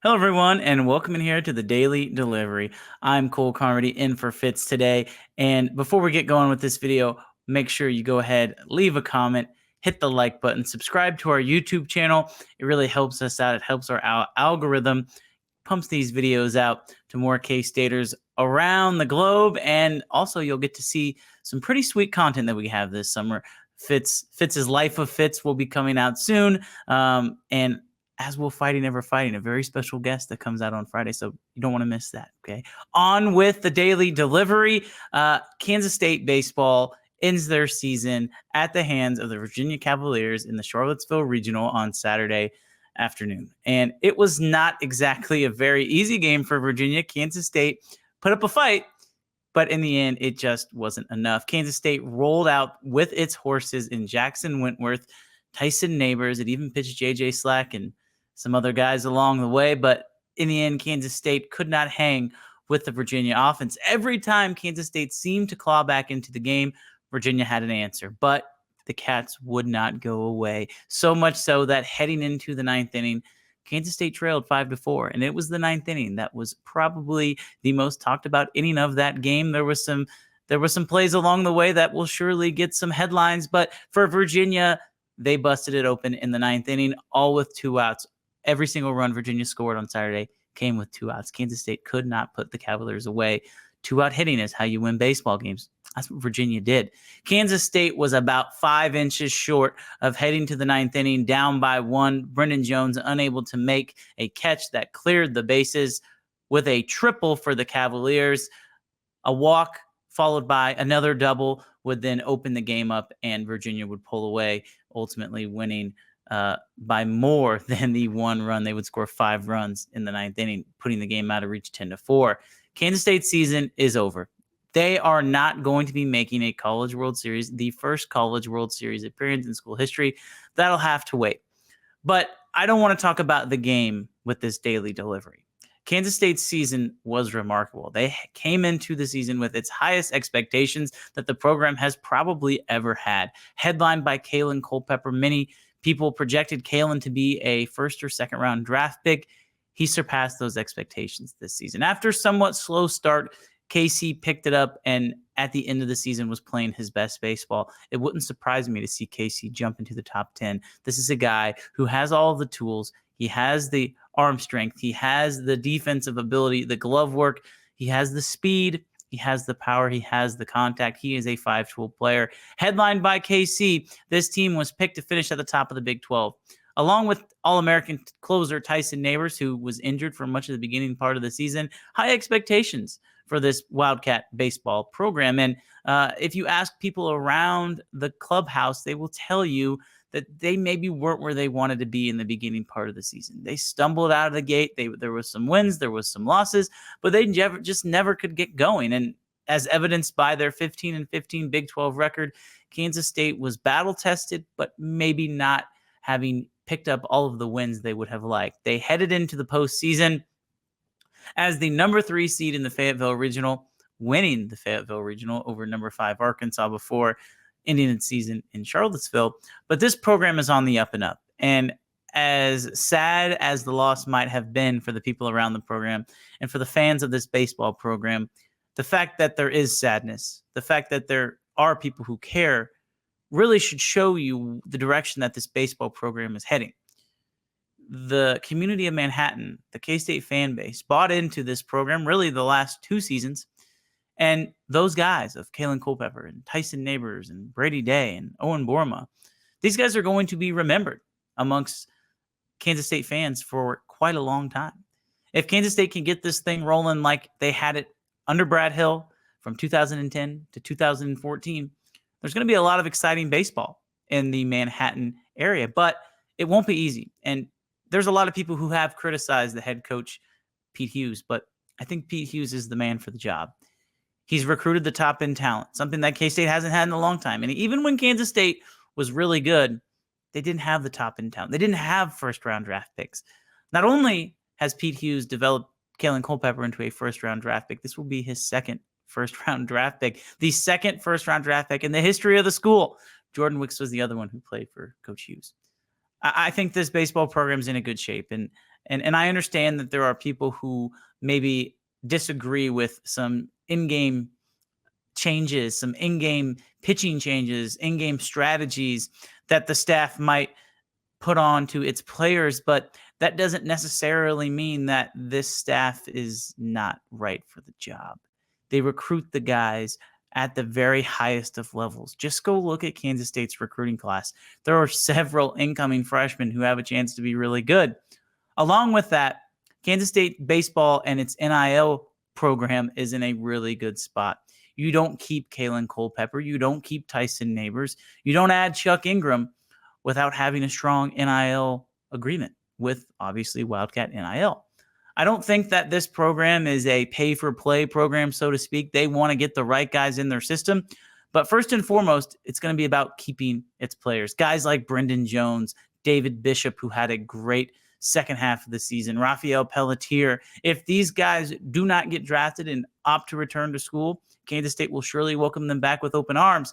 Hello, everyone, and welcome in here to the Daily Delivery. I'm Cole Carmody in for Fitz today. And before we get going with this video, make sure you go ahead, leave a comment, hit the like button, subscribe to our YouTube channel. It really helps us out. It helps our algorithm, pumps these videos out to more K-Staters around the globe. And also, you'll get to see some pretty sweet content that we have this summer. Fitz's Life of Fitz will be coming out soon. And as will Fighting Never Fighting, a very special guest that comes out on Friday. So you don't want to miss that. Okay. On with the Daily Delivery. Kansas State baseball ends their season at the hands of the Virginia Cavaliers in the Charlottesville Regional on Saturday afternoon. And it was not exactly a very easy game for Virginia. Kansas State put up a fight, but in the end, it just wasn't enough. Kansas State rolled out with its horses in Jackson Wentworth, Tyson Neighbors. It even pitched J.J. Slack and some other guys along the way, but in the end, Kansas State could not hang with the Virginia offense. Every time Kansas State seemed to claw back into the game, Virginia had an answer, but the Cats would not go away. So much so that heading into the ninth inning, Kansas State trailed 5-4, and it was the ninth inning that was probably the most talked about inning of that game. There were some plays along the way that will surely get some headlines, but for Virginia, they busted it open in the ninth inning, all with 2 outs. Every single run Virginia scored on Saturday came with 2 outs. Kansas State could not put the Cavaliers away. 2-out hitting is how you win baseball games. That's what Virginia did. Kansas State was about 5 inches short of heading to the ninth inning, down by 1. Brendan Jones unable to make a catch that cleared the bases with a triple for the Cavaliers. A walk followed by another double would then open the game up, and Virginia would pull away, ultimately winning by more than the 1 run. They would score 5 runs in the ninth inning, putting the game out of reach 10-4. Kansas State's season is over. They are not going to be making a College World Series, the first College World Series appearance in school history. That'll have to wait. But I don't want to talk about the game with this Daily Delivery. Kansas State's season was remarkable. They came into the season with its highest expectations that the program has probably ever had. Headlined by Kalen Culpepper, many people projected Kalen to be a first or second round draft pick. He surpassed those expectations this season. After a somewhat slow start, KC picked it up and at the end of the season was playing his best baseball. It wouldn't surprise me to see KC jump into the top 10. This is a guy who has all the tools. He has the arm strength. He has the defensive ability, the glove work. He has the speed. He has the power. He has the contact. He is a 5-tool player. Headlined by KC, this team was picked to finish at the top of the Big 12. Along with All-American closer Tyson Neighbors, who was injured for much of the beginning part of the season, high expectations for this Wildcat baseball program. And if you ask people around the clubhouse, they will tell you that they maybe weren't where they wanted to be in the beginning part of the season. They stumbled out of the gate. There was some wins, there was some losses, but they just never could get going. And as evidenced by their 15-15 Big 12 record, Kansas State was battle-tested, but maybe not having picked up all of the wins they would have liked. They headed into the postseason as the number 3 seed in the Fayetteville Regional, winning the Fayetteville Regional over number 5 Arkansas before ending its season in Charlottesville. But this program is on the up and up. And as sad as the loss might have been for the people around the program and for the fans of this baseball program, the fact that there is sadness, the fact that there are people who care, really should show you the direction that this baseball program is heading. The community of Manhattan, the K-State fan base, bought into this program really the last 2 seasons. And those guys of Kalen Culpepper and Tyson Neighbors and Brady Day and Owen Borma, these guys are going to be remembered amongst Kansas State fans for quite a long time. If Kansas State can get this thing rolling like they had it under Brad Hill from 2010 to 2014, there's going to be a lot of exciting baseball in the Manhattan area, but it won't be easy. And there's a lot of people who have criticized the head coach, Pete Hughes, but I think Pete Hughes is the man for the job. He's recruited the top-end talent, something that K-State hasn't had in a long time. And even when Kansas State was really good, they didn't have the top-end talent. They didn't have first-round draft picks. Not only has Pete Hughes developed Kalen Culpepper into a first-round draft pick, this will be his second first-round draft pick, the second first-round draft pick in the history of the school. Jordan Wicks was the other one who played for Coach Hughes. I think this baseball program is in a good shape, and And I understand that there are people who maybe disagree with some in-game changes, some in-game pitching changes, in-game strategies that the staff might put on to its players, but that doesn't necessarily mean that this staff is not right for the job. They recruit the guys at the very highest of levels. Just go look at Kansas State's recruiting class. There are several incoming freshmen who have a chance to be really good. Along with that, Kansas State baseball and its NIL program is in a really good spot. You don't keep Kalen Culpepper. You don't keep Tyson Neighbors. You don't add Chuck Ingram without having a strong NIL agreement with, obviously, Wildcat NIL. I don't think that this program is a pay-for-play program, so to speak. They want to get the right guys in their system. But first and foremost, it's going to be about keeping its players. Guys like Brendan Jones, David Bishop, who had a great second half of the season, Rafael Pelletier. If these guys do not get drafted and opt to return to school, Kansas State will surely welcome them back with open arms.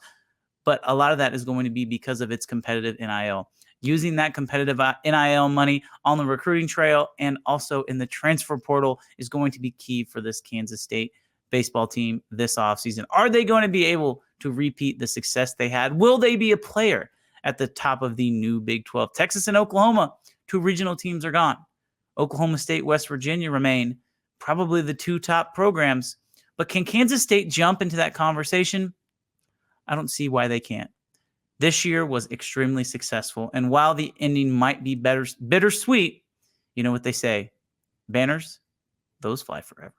But a lot of that is going to be because of its competitive NIL. Using that competitive NIL money on the recruiting trail and also in the transfer portal is going to be key for this Kansas State baseball team this offseason. Are they going to be able to repeat the success they had? Will they be a player at the top of the new Big 12? Texas and Oklahoma, two regional teams are gone. Oklahoma State, West Virginia remain probably the two top programs. But can Kansas State jump into that conversation? I don't see why they can't. This year was extremely successful, and while the ending might be bittersweet, you know what they say, banners, those fly forever.